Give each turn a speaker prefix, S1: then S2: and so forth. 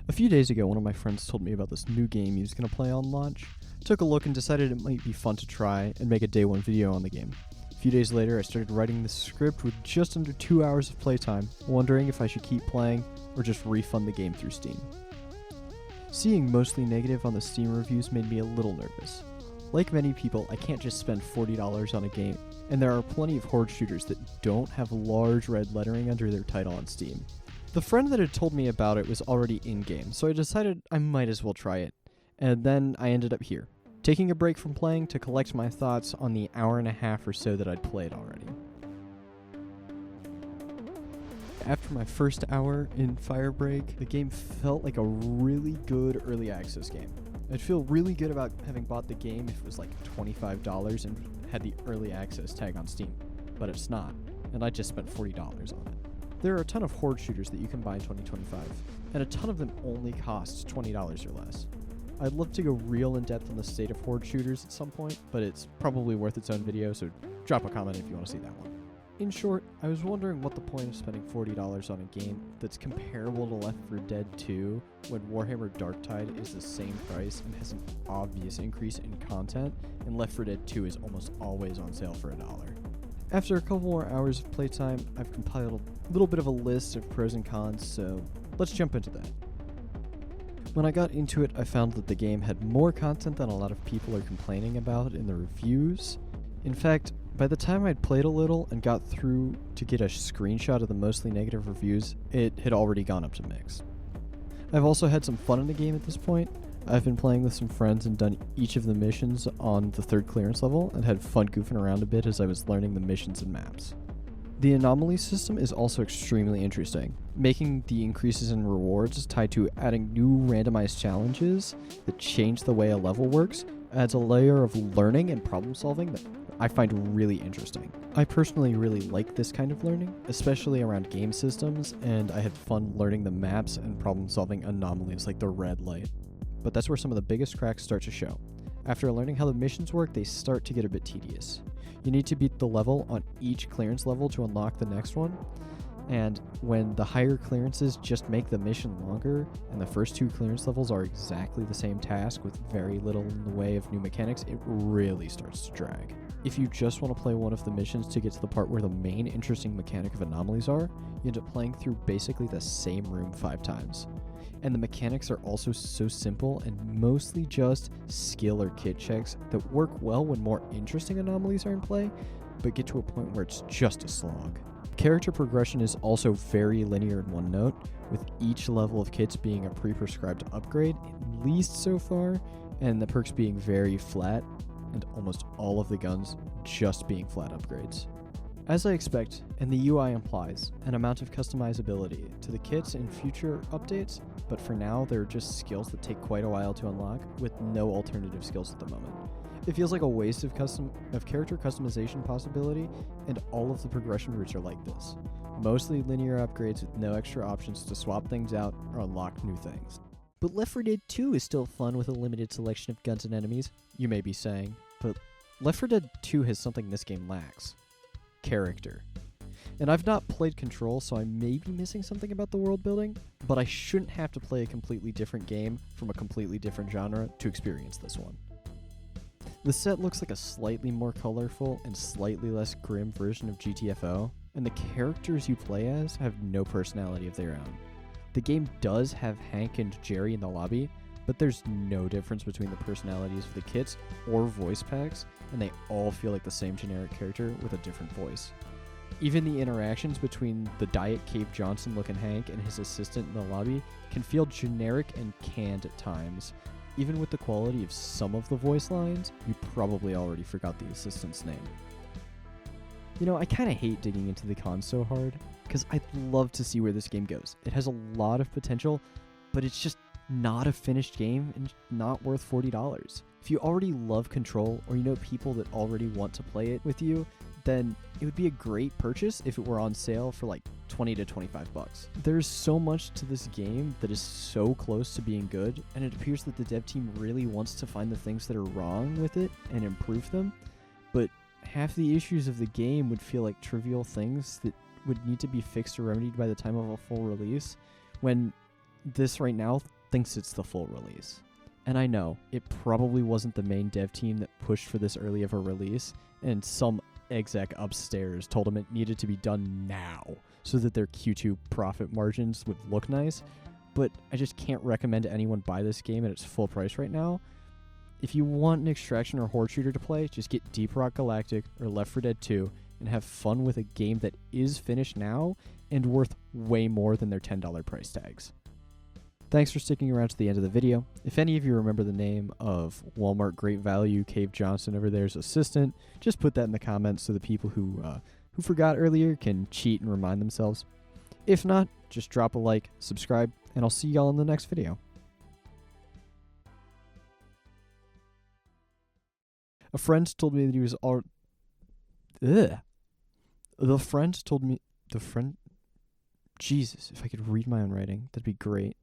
S1: A few days ago, one of my friends told me about this new game he was going to play on launch. Took a look and decided it might be fun to try and make a day one video on the game. A few days later, I started writing this script with just under 2 hours of playtime, wondering if I should keep playing or just refund the game through Steam. Seeing mostly negative on the Steam reviews made me a little nervous. Like many people, I can't just spend $40 on a game, and there are plenty of horde shooters that don't have large red lettering under their title on Steam. The friend that had told me about it was already in-game, so I decided I might as well try it. And then I ended up here, taking a break from playing to collect my thoughts on the hour and a half or so that I'd played already. After my first hour in Firebreak, the game felt like a really good early access game. I'd feel really good about having bought the game if it was like $25 and had the early access tag on Steam, but it's not, and I just spent $40 on it. There are a ton of horde shooters that you can buy in 2025, and a ton of them only cost $20 or less. I'd love to go real in-depth on the state of horde shooters at some point, but it's probably worth its own video, so drop a comment if you want to see that one. In short, I was wondering what the point of spending $40 on a game that's comparable to Left 4 Dead 2 when Warhammer Darktide is the same price and has an obvious increase in content, and Left 4 Dead 2 is almost always on sale for $1. After a couple more hours of playtime, I've compiled a little bit of a list of pros and cons, so let's jump into that. When I got into it, I found that the game had more content than a lot of people are complaining about in the reviews. In fact, by the time I'd played a little and got through to get a screenshot of the mostly negative reviews, it had already gone up to mixed. I've also had some fun in the game at this point. I've been playing with some friends and done each of the missions on the 3rd clearance level and had fun goofing around a bit as I was learning the missions and maps. The anomaly system is also extremely interesting, making the increases in rewards tied to adding new randomized challenges that change the way a level works adds a layer of learning and problem solving that I find really interesting. I personally really like this kind of learning, especially around game systems, and I had fun learning the maps and problem solving anomalies like the red light. But that's where some of the biggest cracks start to show. After learning how the missions work, they start to get a bit tedious. You need to beat the level on each clearance level to unlock the next one, and when the higher clearances just make the mission longer, and the first 2 clearance levels are exactly the same task with very little in the way of new mechanics, it really starts to drag. If you just want to play one of the missions to get to the part where the main interesting mechanic of anomalies are, you end up playing through basically the same room 5 times. And the mechanics are also so simple and mostly just skill or kit checks that work well when more interesting anomalies are in play, but get to a point where it's just a slog. Character progression is also very linear in one note, with each level of kits being a pre-prescribed upgrade, at least so far, and the perks being very flat, and almost all of the guns just being flat upgrades. As I expect, and the UI implies, an amount of customizability to the kits in future updates, but for now they're just skills that take quite a while to unlock, with no alternative skills at the moment. It feels like a waste of character customization possibility, and all of the progression routes are like this. Mostly linear upgrades with no extra options to swap things out or unlock new things. But Left 4 Dead 2 is still fun with a limited selection of guns and enemies, you may be saying, but Left 4 Dead 2 has something this game lacks. Character. And I've not played Control, so I may be missing something about the world building, but I shouldn't have to play a completely different game from a completely different genre to experience this one. The set looks like a slightly more colorful and slightly less grim version of GTFO, and the characters you play as have no personality of their own. The game does have Hank and Jerry in the lobby, but there's no difference between the personalities of the kits or voice packs, and they all feel like the same generic character with a different voice. Even the interactions between the Diet Cape Johnson looking Hank and his assistant in the lobby can feel generic and canned at times. Even with the quality of some of the voice lines, you probably already forgot the assistant's name. You know, I kind of hate digging into the cons so hard, because I'd love to see where this game goes. It has a lot of potential, but it's just not a finished game and not worth $40. If you already love Control, or you know people that already want to play it with you, then it would be a great purchase if it were on sale for like $20 to $25. There's so much to this game that is so close to being good, and it appears that the dev team really wants to find the things that are wrong with it and improve them, but half the issues of the game would feel like trivial things that would need to be fixed or remedied by the time of a full release, when this right now thinks it's the full release. And I know, it probably wasn't the main dev team that pushed for this early of a release, and some exec upstairs told them it needed to be done now so that their Q2 profit margins would look nice, but I just can't recommend anyone buy this game at its full price right now. If you want an extraction or horde shooter to play, just get Deep Rock Galactic or Left 4 Dead 2 and have fun with a game that is finished now and worth way more than their $10 price tags. Thanks for sticking around to the end of the video. If any of you remember the name of Walmart Great Value Cave Johnson over there's assistant, just put that in the comments so the people who forgot earlier can cheat and remind themselves. If not, just drop a like, subscribe, and I'll see y'all in the next video. A friend told me that he was all... Ugh. The friend told me... The friend... Jesus, if I could read my own writing, that'd be great.